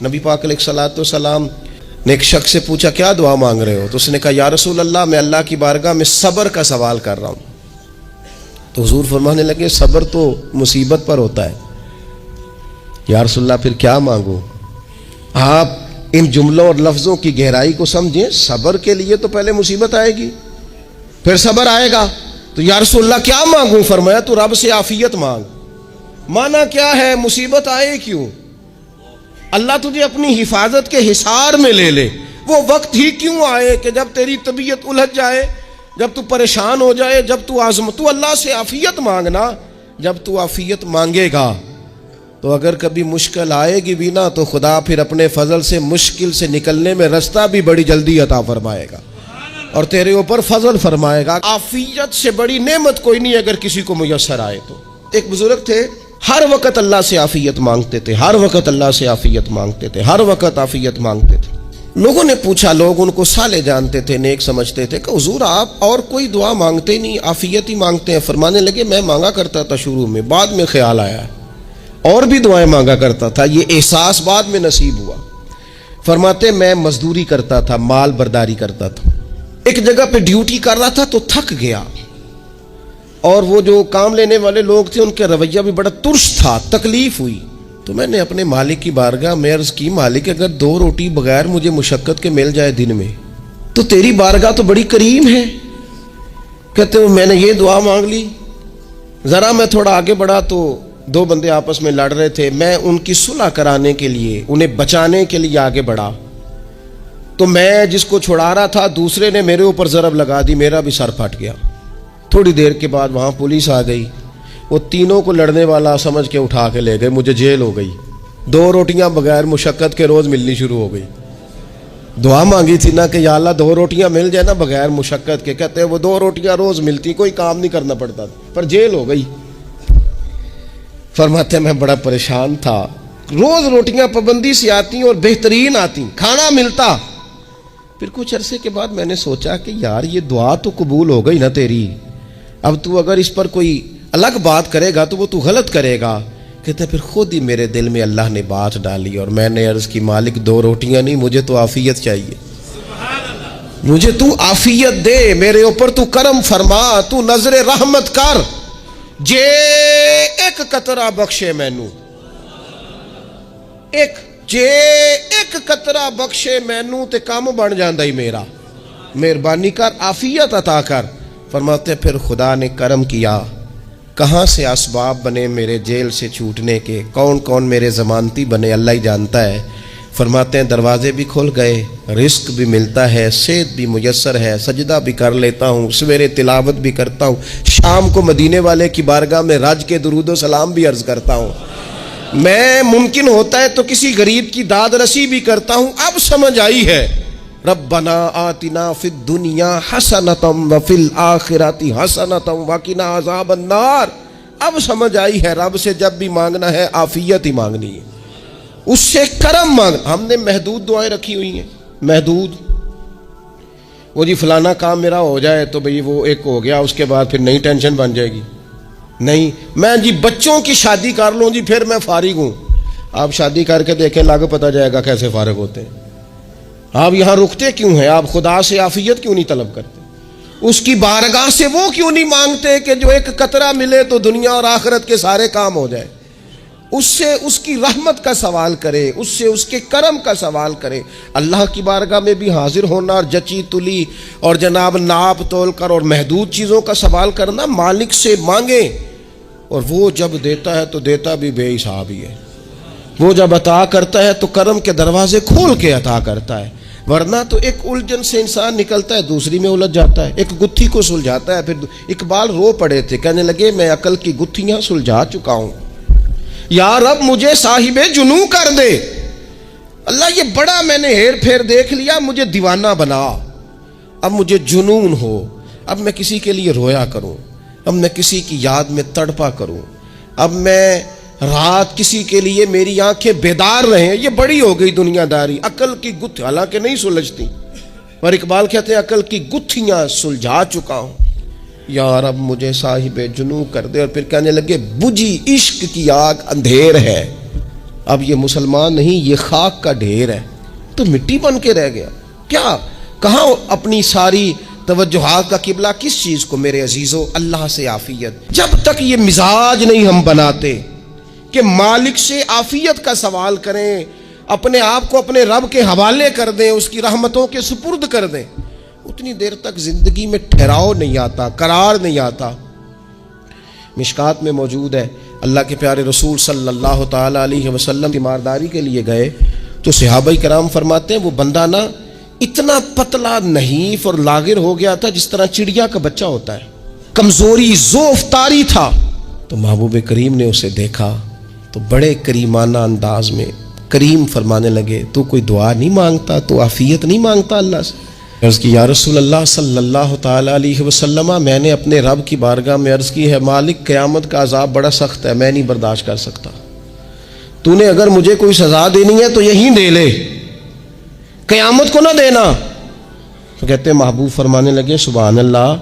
نبی پاک علیہ الصلوۃ والسلام نے ایک شخص سے پوچھا کیا دعا مانگ رہے ہو؟ تو اس نے کہا یا رسول اللہ میں اللہ کی بارگاہ میں صبر کا سوال کر رہا ہوں۔ تو حضور فرمانے لگے صبر تو مصیبت پر ہوتا ہے۔ یا رسول اللہ پھر کیا مانگوں؟ آپ ان جملوں اور لفظوں کی گہرائی کو سمجھیں، صبر کے لیے تو پہلے مصیبت آئے گی پھر صبر آئے گا۔ تو یا رسول اللہ کیا مانگوں؟ فرمایا تو رب سے عافیت مانگ۔ مانا کیا ہے؟ مصیبت آئے کیوں؟ اللہ تجھے اپنی حفاظت کے حصار میں لے لے، وہ وقت ہی کیوں آئے کہ جب تیری طبیعت الجھ جائے، جب تو پریشان ہو جائے، جب تو اللہ سے عافیت مانگنا۔ جب تو عافیت مانگے گا تو اگر کبھی مشکل آئے گی بھی نا تو خدا پھر اپنے فضل سے مشکل سے نکلنے میں رستہ بھی بڑی جلدی عطا فرمائے گا اور تیرے اوپر فضل فرمائے گا۔ عافیت سے بڑی نعمت کوئی نہیں اگر کسی کو میسر آئے تو۔ ایک بزرگ تھے، ہر وقت اللہ سے عافیت مانگتے تھے، ہر وقت اللہ سے عافیت مانگتے تھے، ہر وقت عافیت مانگتے تھے۔ لوگوں نے پوچھا، لوگ ان کو صالح جانتے تھے، نیک سمجھتے تھے کہ حضور آپ اور کوئی دعا مانگتے نہیں، عافیت ہی مانگتے ہیں۔ فرمانے لگے میں مانگا کرتا تھا شروع میں، بعد میں خیال آیا اور بھی دعائیں مانگا کرتا تھا، یہ احساس بعد میں نصیب ہوا۔ فرماتے میں مزدوری کرتا تھا، مال برداری کرتا تھا، ایک جگہ پہ ڈیوٹی کر رہا تھا تو تھک گیا، اور وہ جو کام لینے والے لوگ تھے ان کے رویہ بھی بڑا ترس تھا، تکلیف ہوئی۔ تو میں نے اپنے مالک کی بارگاہ میں عرض کی مالک اگر 2 روٹی بغیر مجھے مشقت کے مل جائے دن میں تو تیری بارگاہ تو بڑی کریم ہے۔ کہتے ہیں میں نے یہ دعا مانگ لی، ذرا میں تھوڑا آگے بڑھا تو 2 بندے آپس میں لڑ رہے تھے، میں ان کی صلح کرانے کے لیے، انہیں بچانے کے لیے آگے بڑھا تو میں جس کو چھڑا رہا تھا دوسرے نے میرے اوپر ضرب لگا دی، میرا بھی سر پھٹ گیا۔ تھوڑی دیر کے بعد وہاں پولیس آ گئی، وہ تینوں کو لڑنے والا سمجھ کے اٹھا کے لے گئے، مجھے جیل ہو گئی۔ 2 روٹیاں بغیر مشقت کے روز ملنی شروع ہو گئی۔ دعا مانگی تھی نا کہ یا اللہ 2 روٹیاں مل جائے نا بغیر مشقت کے، کہتے ہیں وہ 2 روٹیاں روز ملتی، کوئی کام نہیں کرنا پڑتا پر جیل ہو گئی۔ فرماتے میں بڑا پریشان تھا، روز روٹیاں پابندی سے آتی اور بہترین آتی، کھانا ملتا۔ پھر کچھ عرصے کے بعد میں نے سوچا کہ یار یہ دعا تو قبول ہو گئی نا تیری، اب تو اگر اس پر کوئی الگ بات کرے گا تو وہ تو غلط کرے گا۔ کہتے پھر خود ہی میرے دل میں اللہ نے بات ڈالی اور میں نے عرض کی مالک 2 روٹیاں نہیں، مجھے تو عافیت چاہیے، مجھے تو عافیت دے، میرے اوپر تو کرم فرما، تو نظر رحمت کر، جے ایک قطرہ بخشے مینوں، ایک قطرہ بخشے مینوں تے کام بن جاندا ہی میرا، مہربانی کر عافیت عطا کر۔ فرماتے پھر خدا نے کرم کیا، کہاں سے اسباب بنے میرے جیل سے چھوٹنے کے، کون کون میرے ضمانتی بنے اللہ ہی جانتا ہے۔ فرماتے ہیں دروازے بھی کھل گئے، رزق بھی ملتا ہے، صحت بھی میسر ہے، سجدہ بھی کر لیتا ہوں، سویرے تلاوت بھی کرتا ہوں، شام کو مدینے والے کی بارگاہ میں رج کے درود و سلام بھی عرض کرتا ہوں، میں ممکن ہوتا ہے تو کسی غریب کی داد رسی بھی کرتا ہوں۔ اب سمجھ آئی ہے ربنا آتنا فی الدنیا حسنۃ وفی الآخرۃ حسنۃ وقنا عذاب النار۔ اب سمجھ آئی ہے رب سے جب بھی مانگنا ہے عافیت ہی مانگنی ہے، اس سے کرم مانگ۔ ہم نے محدود دعائیں رکھی ہوئی ہیں، محدود، وہ جی فلانا کام میرا ہو جائے تو بھئی وہ ایک ہو گیا، اس کے بعد پھر نئی ٹینشن بن جائے گی، نہیں میں جی بچوں کی شادی کر لوں جی پھر میں فارغ ہوں۔ آپ شادی کر کے دیکھیں لاگو پتہ جائے گا کیسے فارغ ہوتے ہیں۔ آپ یہاں رکتے کیوں ہیں؟ آپ خدا سے عافیت کیوں نہیں طلب کرتے؟ اس کی بارگاہ سے وہ کیوں نہیں مانگتے کہ جو ایک قطرہ ملے تو دنیا اور آخرت کے سارے کام ہو جائے؟ اس سے اس کی رحمت کا سوال کرے، اس سے اس کے کرم کا سوال کرے۔ اللہ کی بارگاہ میں بھی حاضر ہونا اور جچی تلی اور جناب ناپ تول کر اور محدود چیزوں کا سوال کرنا، مالک سے مانگے، اور وہ جب دیتا ہے تو دیتا بھی بے حساب ہی ہے، وہ جب عطا کرتا ہے تو کرم کے دروازے کھول کے عطا کرتا ہے، ورنہ تو ایک الجھن سے انسان نکلتا ہے دوسری میں الجھ جاتا ہے، ایک گتھی کو سلجھاتا ہے۔ پھر اقبال رو پڑے تھے، کہنے لگے میں عقل کی گتھیاں سلجھا چکا ہوں، یا رب مجھے صاحب جنوں کر دے۔ اللہ یہ بڑا میں نے ہیر پھیر دیکھ لیا، مجھے دیوانہ بنا، اب مجھے جنون ہو، اب میں کسی کے لیے رویا کروں، اب میں کسی کی یاد میں تڑپا کروں، اب میں رات کسی کے لیے میری آنکھیں بیدار رہیں۔ یہ بڑی ہو گئی دنیا داری، عقل کی گتھی حالانکہ نہیں سلجھتی، اور اقبال کہتے ہیں عقل کی گتھیاں سلجھا چکا ہوں، یا رب مجھے صاحب جنوں کر دے۔ اور پھر کہنے لگے بجھی عشق کی آگ اندھیر ہے، اب یہ مسلمان نہیں، یہ خاک کا ڈھیر ہے، تو مٹی بن کے رہ گیا کیا؟ کہاں اپنی ساری توجہات کا قبلہ کس چیز کو؟ میرے عزیزو، اللہ سے عافیت. جب تک یہ مزاج نہیں ہم بناتے کہ مالک سے عافیت کا سوال کریں، اپنے آپ کو اپنے رب کے حوالے کر دیں، اس کی رحمتوں کے سپرد کر دیں، اتنی دیر تک زندگی میں ٹھہراؤ نہیں آتا، قرار نہیں آتا. مشکات میں موجود ہے، اللہ کے پیارے رسول صلی اللہ تعالی علیہ وسلم تیمارداری کے لیے گئے تو صحابہ کرام فرماتے ہیں وہ بندہ نا اتنا پتلا نحیف اور لاغر ہو گیا تھا جس طرح چڑیا کا بچہ ہوتا ہے، کمزوری ضعف طاری تھا. تو محبوب کریم نے اسے دیکھا تو بڑے کریمانہ انداز میں کریم فرمانے لگے، تو کوئی دعا نہیں مانگتا، تو عافیت نہیں مانگتا اللہ سے؟ عرض کی یا رسول اللہ صلی اللہ تعالی علیہ وسلم، میں نے اپنے رب کی بارگاہ میں عرض کی ہے مالک قیامت کا عذاب بڑا سخت ہے، میں نہیں برداشت کر سکتا، تو نے اگر مجھے کوئی سزا دینی ہے تو یہی دے لے، قیامت کو نہ دینا. تو کہتے ہیں محبوب فرمانے لگے سبحان اللہ،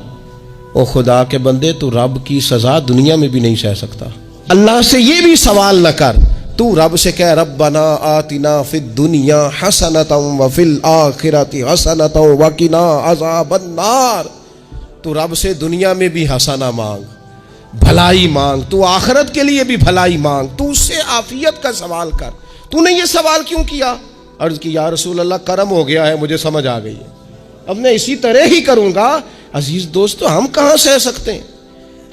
او خدا کے بندے تو رب کی سزا دنیا میں بھی نہیں سہ سکتا، اللہ سے یہ بھی سوال نہ کر، تو رب سے کہہ ربنا آتنا فی الدنیا حسنۃ وفی الآخرۃ حسنۃ وقنا عذاب النار. تو رب سے دنیا میں بھی حسنہ مانگ، بھلائی مانگ، تو آخرت کے لیے بھی بھلائی مانگ، تو اس سے عافیت کا سوال کر. تو نے یہ سوال کیوں کیا؟ عرض کی یا رسول اللہ کرم ہو گیا ہے، مجھے سمجھ آ گئی ہے، اب میں اسی طرح ہی کروں گا. عزیز دوستو، ہم کہاں سہ سکتے ہیں؟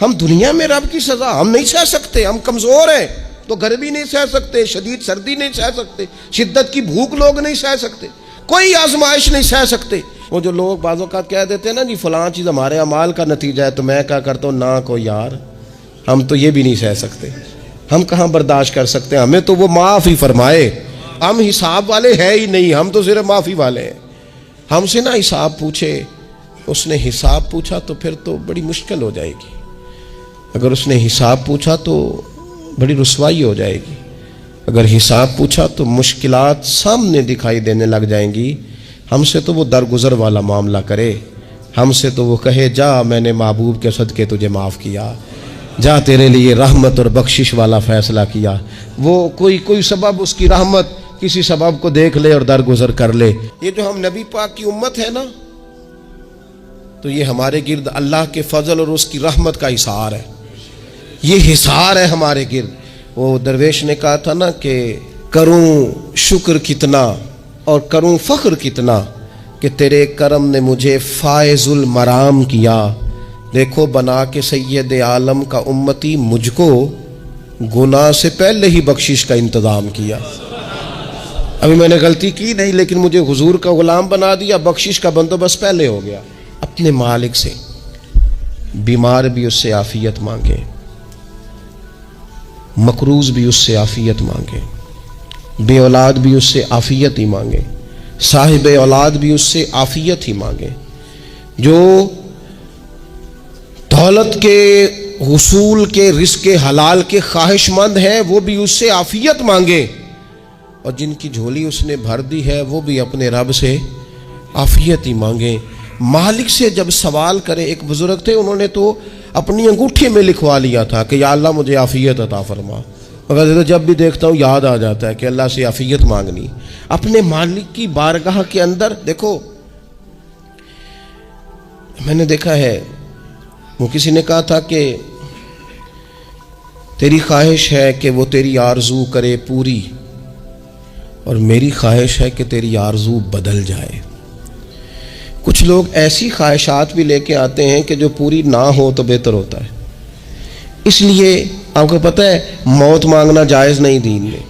ہم دنیا میں رب کی سزا ہم نہیں سہ سکتے، ہم کمزور ہیں تو گرمی نہیں سہ سکتے، شدید سردی نہیں سہ سکتے، شدت کی بھوک لوگ نہیں سہ سکتے، کوئی آزمائش نہیں سہ سکتے. وہ جو لوگ بعض اوقات کہہ دیتے ہیں نا جی فلاں چیز ہمارے اعمال کا نتیجہ ہے، تو میں کیا کرتا ہوں، نہ کو یار ہم تو یہ بھی نہیں سہ سکتے، ہم کہاں برداشت کر سکتے ہیں، ہمیں تو وہ معاف ہی فرمائے، ہم حساب والے ہے ہی نہیں، ہم تو صرف معافی والے ہیں. ہم سے نہ حساب پوچھے، اس نے حساب پوچھا تو پھر تو بڑی مشکل ہو جائے گی، اگر اس نے حساب پوچھا تو بڑی رسوائی ہو جائے گی، اگر حساب پوچھا تو مشکلات سامنے دکھائی دینے لگ جائیں گی. ہم سے تو وہ درگزر والا معاملہ کرے، ہم سے تو وہ کہے جا میں نے محبوب کے صدقے تجھے معاف کیا، جا تیرے لیے رحمت اور بخشش والا فیصلہ کیا. وہ کوئی سبب اس کی رحمت کسی سبب کو دیکھ لے اور درگزر کر لے. یہ جو ہم نبی پاک کی امت ہے نا، تو یہ ہمارے گرد اللہ کے فضل اور اس کی رحمت کا حصار ہے، یہ حصار ہے ہمارے گرد. وہ درویش نے کہا تھا نا کہ کروں شکر کتنا اور کروں فخر کتنا کہ تیرے کرم نے مجھے فائز المرام کیا. دیکھو بنا کے سید عالم کا امتی مجھ کو گناہ سے پہلے ہی بخشش کا انتظام کیا. ابھی میں نے غلطی کی نہیں لیکن مجھے حضور کا غلام بنا دیا، بخشش کا بندوبست پہلے ہو گیا. اپنے مالک سے بیمار بھی اس سے عافیت مانگے، مقروض بھی اس سے عافیت مانگے، بے اولاد بھی اس سے عافیت ہی مانگے، صاحب اولاد بھی اس سے عافیت ہی مانگے، جو دولت کے حصول کے رزق حلال کے خواہش مند ہے وہ بھی اس سے عافیت مانگے، اور جن کی جھولی اس نے بھر دی ہے وہ بھی اپنے رب سے عافیت ہی مانگے. مالک سے جب سوال کرے، ایک بزرگ تھے انہوں نے تو اپنی انگوٹھی میں لکھوا لیا تھا کہ یا اللہ مجھے عافیت عطا فرما، مگر جب بھی دیکھتا ہوں یاد آ جاتا ہے کہ اللہ سے عافیت مانگنی. اپنے مالک کی بارگاہ کے اندر دیکھو، میں نے دیکھا ہے وہ کسی نے کہا تھا کہ تیری خواہش ہے کہ وہ تیری آرزو کرے پوری، اور میری خواہش ہے کہ تیری آرزو بدل جائے. کچھ لوگ ایسی خواہشات بھی لے کے آتے ہیں کہ جو پوری نہ ہو تو بہتر ہوتا ہے. اس لیے آپ کو پتہ ہے موت مانگنا جائز نہیں دین میں.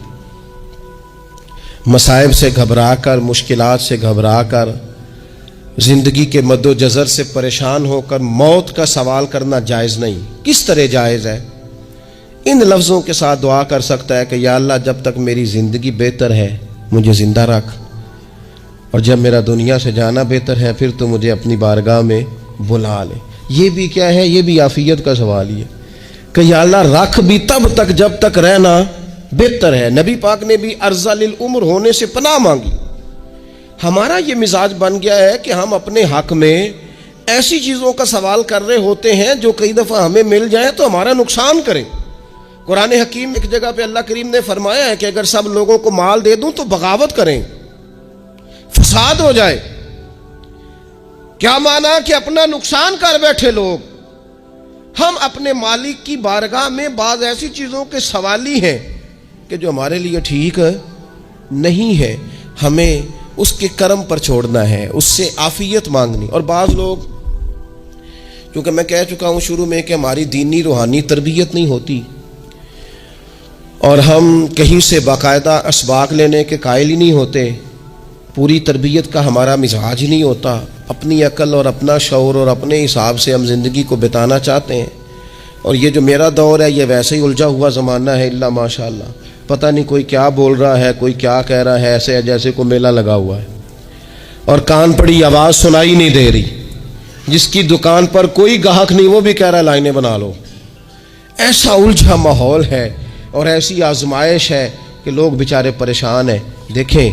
مصائب سے گھبرا کر، مشکلات سے گھبرا کر، زندگی کے مد و جزر سے پریشان ہو کر موت کا سوال کرنا جائز نہیں. کس طرح جائز ہے؟ ان لفظوں کے ساتھ دعا کر سکتا ہے کہ یا اللہ جب تک میری زندگی بہتر ہے مجھے زندہ رکھ، اور جب میرا دنیا سے جانا بہتر ہے پھر تو مجھے اپنی بارگاہ میں بلا لے. یہ بھی کیا ہے؟ یہ بھی عافیت کا سوال ہی ہے کہ یا اللہ رکھ بھی تب تک جب تک رہنا بہتر ہے. نبی پاک نے بھی ارذل العمر ہونے سے پناہ مانگی. ہمارا یہ مزاج بن گیا ہے کہ ہم اپنے حق میں ایسی چیزوں کا سوال کر رہے ہوتے ہیں جو کئی دفعہ ہمیں مل جائیں تو ہمارا نقصان کریں. قرآن حکیم ایک جگہ پہ اللہ کریم نے فرمایا ہے کہ اگر سب لوگوں کو مال دے دوں تو بغاوت کریں، فساد ہو جائے۔ کیا مانا کہ اپنا نقصان کر بیٹھے لوگ۔ ہم اپنے مالک کی بارگاہ میں بعض ایسی چیزوں کے سوالی ہیں کہ جو ہمارے لیے ٹھیک نہیں ہے، ہمیں اس کے کرم پر چھوڑنا ہے، اس سے عافیت مانگنی۔ اور بعض لوگ، کیونکہ میں کہہ چکا ہوں شروع میں کہ ہماری دینی روحانی تربیت نہیں ہوتی اور ہم کہیں سے باقاعدہ اسباق لینے کے قائل ہی نہیں ہوتے، پوری تربیت کا ہمارا مزاج ہی نہیں ہوتا، اپنی عقل اور اپنا شعور اور اپنے حساب سے ہم زندگی کو بتانا چاہتے ہیں۔ اور یہ جو میرا دور ہے یہ ویسے ہی الجھا ہوا زمانہ ہے، اللہ ماشاء اللہ، پتہ نہیں کوئی کیا بول رہا ہے، کوئی کیا کہہ رہا ہے، ایسے جیسے کوئی میلہ لگا ہوا ہے اور کان پڑی آواز سنائی نہیں دے رہی۔ جس کی دکان پر کوئی گاہک نہیں وہ بھی کہہ رہا ہے لائنیں بنا لو۔ ایسا الجھا ماحول ہے اور ایسی آزمائش ہے کہ لوگ بیچارے پریشان ہیں۔ دیکھیں،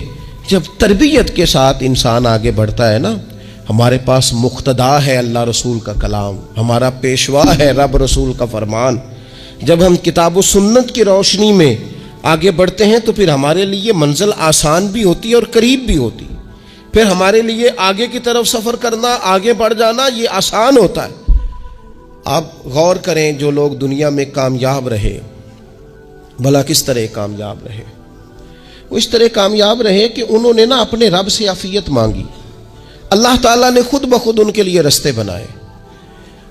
جب تربیت کے ساتھ انسان آگے بڑھتا ہے نا، ہمارے پاس مقتدا ہے اللہ رسول کا کلام، ہمارا پیشوا ہے رب رسول کا فرمان۔ جب ہم کتاب و سنت کی روشنی میں آگے بڑھتے ہیں تو پھر ہمارے لیے منزل آسان بھی ہوتی ہے اور قریب بھی ہوتی ہے، پھر ہمارے لیے آگے کی طرف سفر کرنا، آگے بڑھ جانا یہ آسان ہوتا ہے۔ آپ غور کریں، جو لوگ دنیا میں کامیاب رہے، بھلا کس طرح کامیاب رہے؟ وہ اس طرح کامیاب رہے کہ انہوں نے نا اپنے رب سے عافیت مانگی، اللہ تعالیٰ نے خود بخود ان کے لیے رستے بنائے۔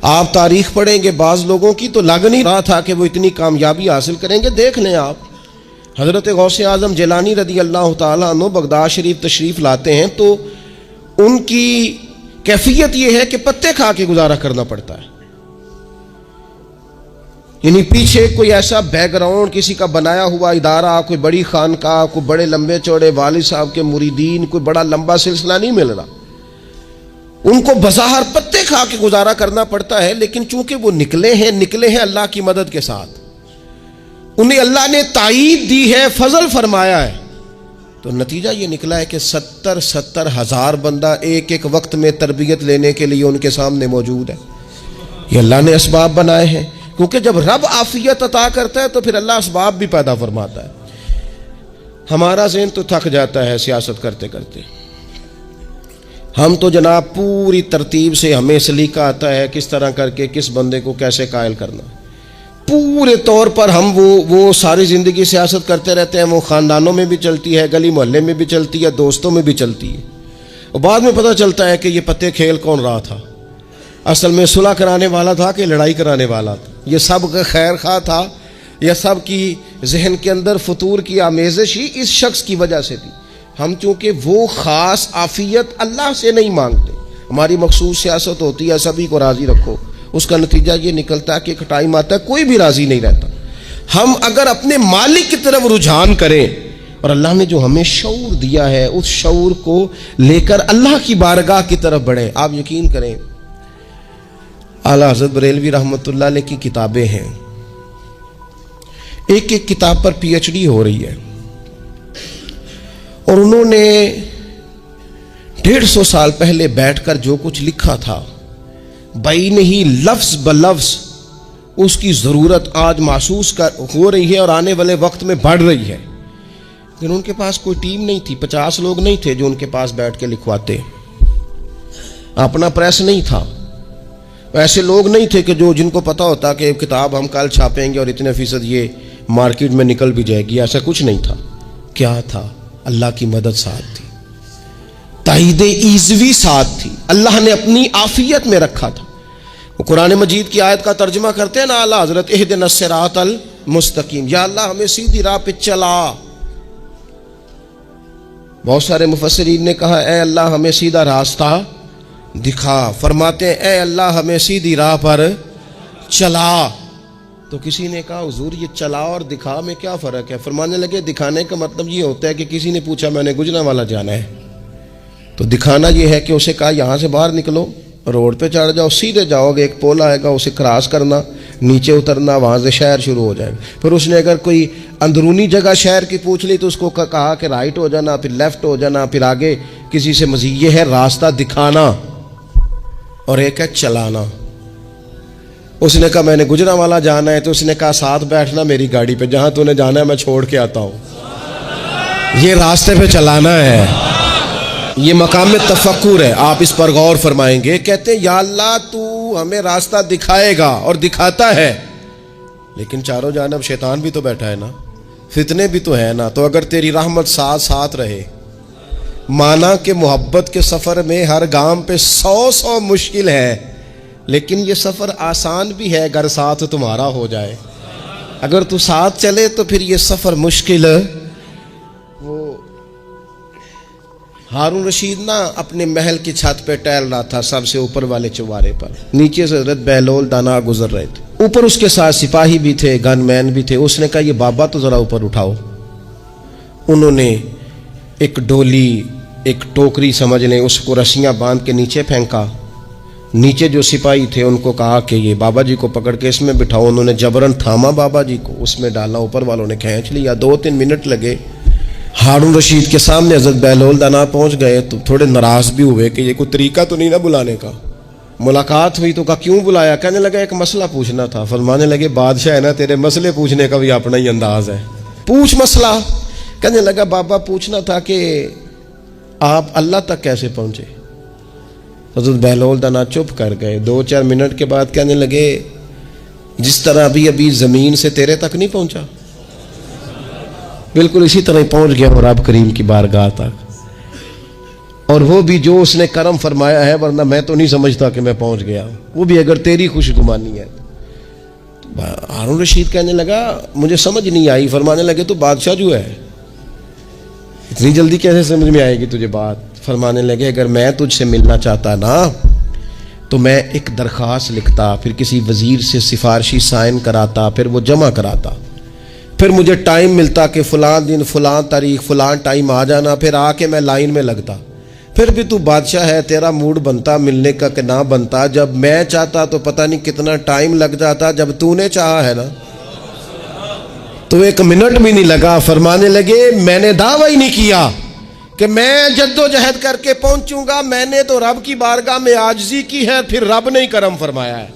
آپ تاریخ پڑھیں گے بعض لوگوں کی تو لگ نہیں رہا تھا کہ وہ اتنی کامیابی حاصل کریں گے۔ دیکھ لیں آپ، حضرت غوث اعظم جیلانی رضی اللہ تعالیٰ عنہ بغداد شریف تشریف لاتے ہیں تو ان کی کیفیت یہ ہے کہ پتے کھا کے گزارا کرنا پڑتا ہے، یعنی پیچھے کوئی ایسا بیک گراؤنڈ کسی کا بنایا ہوا ادارہ، کوئی بڑی خانقاہ، کوئی بڑے لمبے چوڑے والد صاحب کے مریدین، کوئی بڑا لمبا سلسلہ نہیں مل رہا۔ ان کو بظاہر پتے کھا کے گزارا کرنا پڑتا ہے، لیکن چونکہ وہ نکلے ہیں اللہ کی مدد کے ساتھ، انہیں اللہ نے تائید دی ہے، فضل فرمایا ہے، تو نتیجہ یہ نکلا ہے کہ 70 ہزار بندہ ایک ایک وقت میں تربیت لینے کے لیے ان کے سامنے موجود ہے۔ یہ اللہ نے اسباب بنائے ہیں، کیونکہ جب رب عافیت عطا کرتا ہے تو پھر اللہ اسباب بھی پیدا فرماتا ہے۔ ہمارا ذہن تو تھک جاتا ہے سیاست کرتے کرتے، ہم تو جناب پوری ترتیب سے ہمیں سلیقہ آتا ہے کس طرح کر کے کس بندے کو کیسے قائل کرنا، پورے طور پر ہم وہ ساری زندگی سیاست کرتے رہتے ہیں۔ وہ خاندانوں میں بھی چلتی ہے، گلی محلے میں بھی چلتی ہے، دوستوں میں بھی چلتی ہے، اور بعد میں پتہ چلتا ہے کہ یہ پتے کھیل کون رہا تھا، اصل میں صلح کرانے والا تھا کہ لڑائی کرانے والا تھا، یہ سب کا خیر خواہ تھا، یہ سب کی ذہن کے اندر فطور کی آمیزش ہی اس شخص کی وجہ سے تھی۔ ہم چونکہ وہ خاص عافیت اللہ سے نہیں مانگتے، ہماری مخصوص سیاست ہوتی ہے سبھی کو راضی رکھو، اس کا نتیجہ یہ نکلتا ہے کہ ایک ٹائم آتا ہے کوئی بھی راضی نہیں رہتا۔ ہم اگر اپنے مالک کی طرف رجحان کریں اور اللہ نے جو ہمیں شعور دیا ہے اس شعور کو لے کر اللہ کی بارگاہ کی طرف بڑھیں، آپ یقین کریں اعلیٰ حضرت بریلوی رحمۃ اللہ علیہ کی کتابیں ہیں، ایک ایک کتاب پر پی ایچ ڈی ہو رہی ہے، اور انہوں نے 150 سال پہلے بیٹھ کر جو کچھ لکھا تھا بین ہی لفظ بلفظ اس کی ضرورت آج محسوس ہو رہی ہے اور آنے والے وقت میں بڑھ رہی ہے۔ لیکن ان کے پاس کوئی ٹیم نہیں تھی، 50 لوگ نہیں تھے جو ان کے پاس بیٹھ کے لکھواتے، اپنا پریس نہیں تھا، ایسے لوگ نہیں تھے کہ جن کو پتا ہوتا کہ کتاب ہم کل چھاپیں گے اور اتنے فیصد یہ مارکیٹ میں نکل بھی جائے گی، ایسا کچھ نہیں تھا۔ کیا تھا؟ اللہ کی مدد ساتھ تھی، تائید ایزوی ساتھ تھی، اللہ نے اپنی عافیت میں رکھا تھا۔ وہ قرآن مجید کی آیت کا ترجمہ کرتے ہیں نا اعلیٰ حضرت، اہدنا الصراط المستقیم، یا اللہ ہمیں سیدھی راہ پہ چلا۔ بہت سارے مفسرین نے کہا اے اللہ ہمیں سیدھا راستہ دکھا، فرماتے ہیں اے اللہ ہمیں سیدھی راہ پر چلا۔ تو کسی نے کہا حضور یہ چلا اور دکھا میں کیا فرق ہے؟ فرمانے لگے دکھانے کا مطلب یہ ہوتا ہے کہ کسی نے پوچھا میں نے گجرانوالہ جانا ہے، تو دکھانا یہ ہے کہ اسے کہا یہاں سے باہر نکلو، روڈ پہ چڑھ جاؤ، سیدھے جاؤ گے، ایک پول آئے گا اسے کراس کرنا، نیچے اترنا، وہاں سے شہر شروع ہو جائے گا۔ پھر اس نے اگر کوئی اندرونی جگہ شہر کی پوچھ لی تو اس کو کہا کہ رائٹ ہو جانا، پھر لیفٹ ہو جانا، پھر آگے کسی سے مزید۔ یہ ہے راستہ دکھانا اور ایک ہے چلانا۔ اس نے کہا میں نے گجرانوالا جانا ہے، تو اس نے کہا ساتھ بیٹھنا میری گاڑی پہ، جہاں تو نے جانا ہے میں چھوڑ کے آتا ہوں۔ یہ راستے پہ چلانا ہے، یہ مقام تفکر ہے، آپ اس پر غور فرمائیں گے۔ کہتے ہیں یا اللہ تو ہمیں راستہ دکھائے گا اور دکھاتا ہے، لیکن چاروں جانب شیطان بھی تو بیٹھا ہے نا، فتنے بھی تو ہے نا، تو اگر تیری رحمت ساتھ ساتھ رہے، مانا کہ محبت کے سفر میں ہر گام پہ 100 مشکل ہے، لیکن یہ سفر آسان بھی ہے اگر ساتھ تمہارا ہو جائے۔ اگر تو ساتھ چلے تو پھر یہ سفر مشکل۔ وہ ہارون رشید نا اپنے محل کی چھت پہ ٹہل رہا تھا، سب سے اوپر والے چوارے پر، نیچے سے حضرت بہلول دانا گزر رہے تھے، اوپر اس کے ساتھ سپاہی بھی تھے، گن مین بھی تھے۔ اس نے کہا یہ بابا تو ذرا اوپر اٹھاؤ۔ انہوں نے ایک ڈولی، ایک ٹوکری سمجھ لیں، اس کو رسیاں باندھ کے نیچے پھینکا۔ نیچے جو سپاہی تھے ان کو کہا کہ یہ بابا جی کو پکڑ کے اس میں بٹھاؤ۔ انہوں نے جبرن تھاما بابا جی کو، اس میں ڈالا، اوپر والوں نے کھینچ لیا۔ 2-3 منٹ لگے۔ ہارون رشید کے سامنے حضرت بہلول دانا پہنچ گئے تو تھوڑے ناراض بھی ہوئے کہ یہ کوئی طریقہ تو نہیں نا بلانے کا۔ ملاقات ہوئی تو کہا کیوں بلایا؟ کہنے لگا ایک مسئلہ پوچھنا تھا۔ فرمانے لگے بادشاہ ہے نا، تیرے مسئلے پوچھنے کا بھی اپنا ہی انداز ہے، پوچھ مسئلہ۔ کہنے لگا بابا پوچھنا تھا کہ آپ اللہ تک کیسے پہنچے؟ حضرت بہلول دانا چپ کر گئے۔ 2-4 منٹ کے بعد کہنے لگے جس طرح ابھی زمین سے تیرے تک نہیں پہنچا، بالکل اسی طرح ہی پہنچ گیا اور رب کریم کی بارگاہ تک، اور وہ بھی جو اس نے کرم فرمایا ہے، ورنہ میں تو نہیں سمجھتا کہ میں پہنچ گیا، وہ بھی اگر تیری خوش گمانی ہے۔ ہارون رشید کہنے لگا مجھے سمجھ نہیں آئی۔ فرمانے لگے تو بادشاہ جو ہے، اتنی جلدی کیسے سمجھ میں آئے گی تجھے بات؟ فرمانے لگے اگر میں تجھ سے ملنا چاہتا نا تو میں ایک درخواست لکھتا، پھر کسی وزیر سے سفارشی سائن کراتا، پھر وہ جمع کراتا، پھر مجھے ٹائم ملتا کہ فلاں دن فلاں تاریخ فلاں ٹائم آ جانا، پھر آ کے میں لائن میں لگتا۔ پھر بھی تو بادشاہ ہے، تیرا موڈ بنتا ملنے کا کہ نہ بنتا۔ جب میں چاہتا تو پتہ نہیں کتنا ٹائم لگ جاتا، جب تو نے چاہا ہے نا تو 1 منٹ بھی نہیں لگا۔ فرمانے لگے میں نے دعویٰ ہی نہیں کیا کہ میں جد و جہد کر کے پہنچوں گا، میں نے تو رب کی بارگاہ میں عاجزی کی ہے، پھر رب نے ہی کرم فرمایا ہے،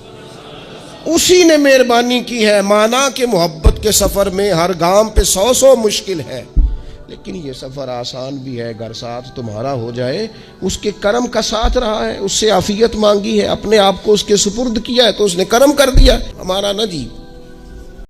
اسی نے مہربانی کی ہے۔ مانا کہ محبت کے سفر میں ہر گام پہ 100 مشکل ہے، لیکن یہ سفر آسان بھی ہے اگر ساتھ تمہارا ہو جائے۔ اس کے کرم کا ساتھ رہا ہے، اس سے عافیت مانگی ہے، اپنے آپ کو اس کے سپرد کیا ہے تو اس نے کرم کر دیا ہمارا نا جی۔